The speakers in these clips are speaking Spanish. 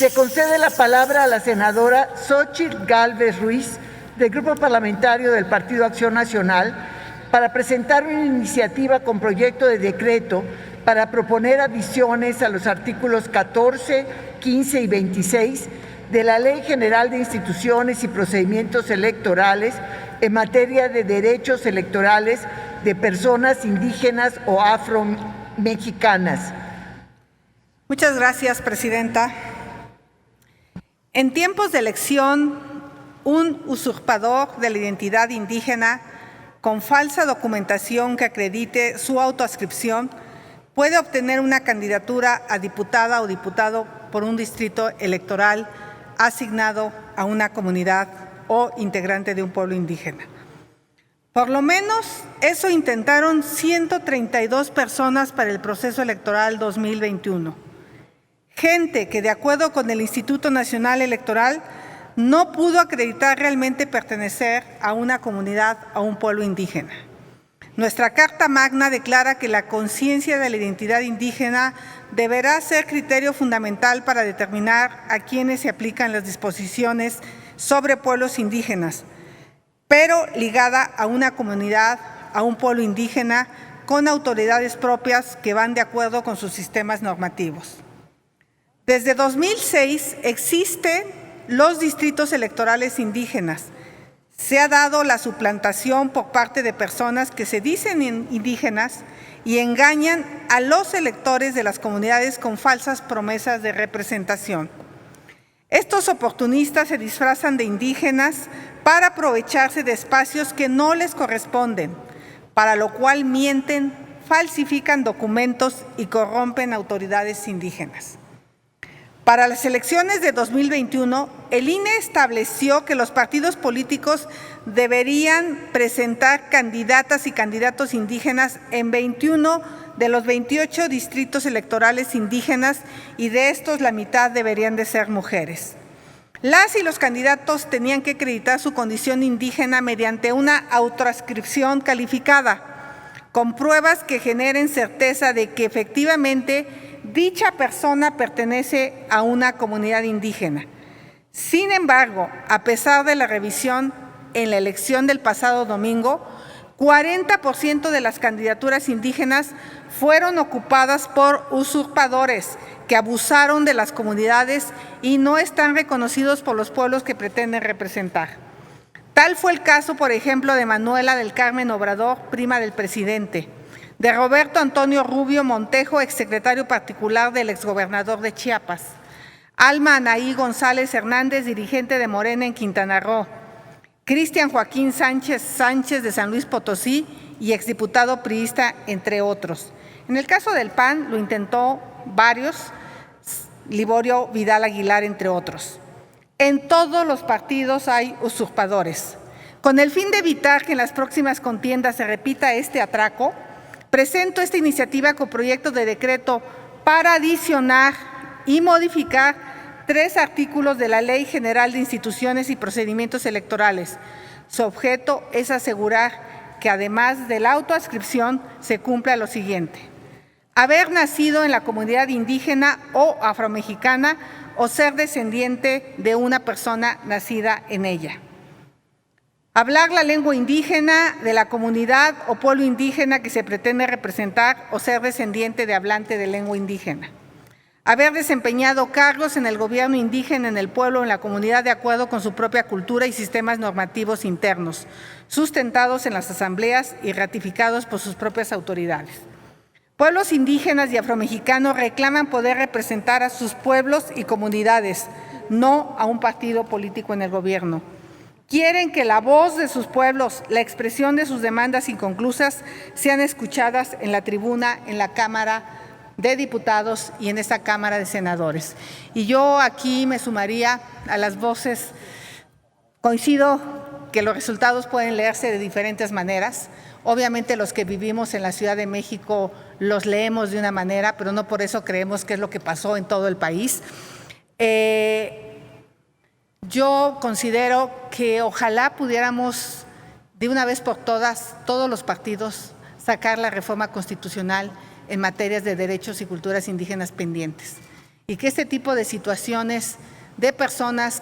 Se concede la palabra a la senadora Xóchitl Gálvez Ruiz, del Grupo Parlamentario del Partido Acción Nacional, para presentar una iniciativa con proyecto de decreto para proponer adiciones a los artículos 14, 15 y 26 de la Ley General de Instituciones y Procedimientos Electorales en materia de derechos electorales de personas indígenas o afromexicanas. Muchas gracias, Presidenta. En tiempos de elección, un usurpador de la identidad indígena con falsa documentación que acredite su autoadscripción puede obtener una candidatura a diputada o diputado por un distrito electoral asignado a una comunidad o integrante de un pueblo indígena. Por lo menos eso intentaron 132 personas para el proceso electoral 2021. Gente que, de acuerdo con el Instituto Nacional Electoral, no pudo acreditar realmente pertenecer a una comunidad o a un pueblo indígena. Nuestra Carta Magna declara que la conciencia de la identidad indígena deberá ser criterio fundamental para determinar a quiénes se aplican las disposiciones sobre pueblos indígenas, pero ligada a una comunidad, a un pueblo indígena, con autoridades propias que van de acuerdo con sus sistemas normativos. Desde 2006 existen los distritos electorales indígenas. Se ha dado la suplantación por parte de personas que se dicen indígenas y engañan a los electores de las comunidades con falsas promesas de representación. Estos oportunistas se disfrazan de indígenas para aprovecharse de espacios que no les corresponden, para lo cual mienten, falsifican documentos y corrompen autoridades indígenas. Para las elecciones de 2021, el INE estableció que los partidos políticos deberían presentar candidatas y candidatos indígenas en 21 de los 28 distritos electorales indígenas y de estos la mitad deberían de ser mujeres. Las y los candidatos tenían que acreditar su condición indígena mediante una autoadscripción calificada, con pruebas que generen certeza de que efectivamente dicha persona pertenece a una comunidad indígena. Sin embargo, a pesar de la revisión en la elección del pasado domingo, 40% de las candidaturas indígenas fueron ocupadas por usurpadores que abusaron de las comunidades y no están reconocidos por los pueblos que pretenden representar. Tal fue el caso, por ejemplo, de Manuela del Carmen Obrador, prima del presidente, de Roberto Antonio Rubio Montejo, exsecretario particular del exgobernador de Chiapas, Alma Anaí González Hernández, dirigente de Morena en Quintana Roo, Cristian Joaquín Sánchez de San Luis Potosí y exdiputado priista, entre otros. En el caso del PAN lo intentó varios, Liborio Vidal Aguilar, entre otros. En todos los partidos hay usurpadores. Con el fin de evitar que en las próximas contiendas se repita este atraco, presento esta iniciativa con proyecto de decreto para adicionar y modificar 3 artículos de la Ley General de Instituciones y Procedimientos Electorales. Su objeto es asegurar que además de la autoadscripción se cumpla lo siguiente: haber nacido en la comunidad indígena o afromexicana o ser descendiente de una persona nacida en ella. Hablar la lengua indígena de la comunidad o pueblo indígena que se pretende representar o ser descendiente de hablante de lengua indígena. Haber desempeñado cargos en el gobierno indígena en el pueblo o en la comunidad de acuerdo con su propia cultura y sistemas normativos internos, sustentados en las asambleas y ratificados por sus propias autoridades. Pueblos indígenas y afromexicanos reclaman poder representar a sus pueblos y comunidades, no a un partido político en el gobierno. Quieren que la voz de sus pueblos, la expresión de sus demandas inconclusas sean escuchadas en la tribuna, en la Cámara de Diputados y en esta Cámara de Senadores. Y yo aquí me sumaría a las voces. Coincido que los resultados pueden leerse de diferentes maneras. Obviamente los que vivimos en la Ciudad de México los leemos de una manera, pero no por eso creemos que es lo que pasó en todo el país. Yo considero que ojalá pudiéramos de una vez por todas, todos los partidos, sacar la reforma constitucional en materias de derechos y culturas indígenas pendientes. y que este tipo de situaciones de personas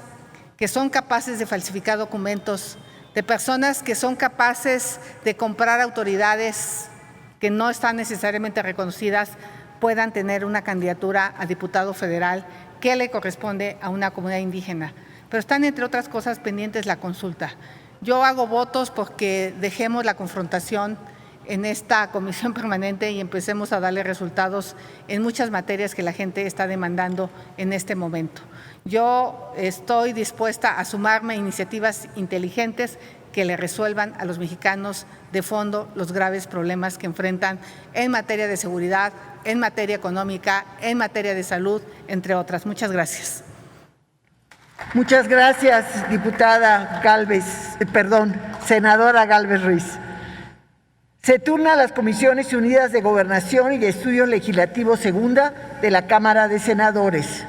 que son capaces de falsificar documentos, de personas que son capaces de comprar autoridades que no están necesariamente reconocidas, puedan tener una candidatura a diputado federal que le corresponde a una comunidad indígena. Pero están, entre otras cosas, pendientes la consulta. Yo hago votos porque dejemos la confrontación en esta comisión permanente y empecemos a darle resultados en muchas materias que la gente está demandando en este momento. Yo estoy dispuesta a sumarme a iniciativas inteligentes que le resuelvan a los mexicanos de fondo los graves problemas que enfrentan en materia de seguridad, en materia económica, en materia de salud, entre otras. Muchas gracias. Muchas gracias, senadora Gálvez Ruiz. Se turna a las Comisiones Unidas de Gobernación y de Estudios Legislativos Segunda de la Cámara de Senadores.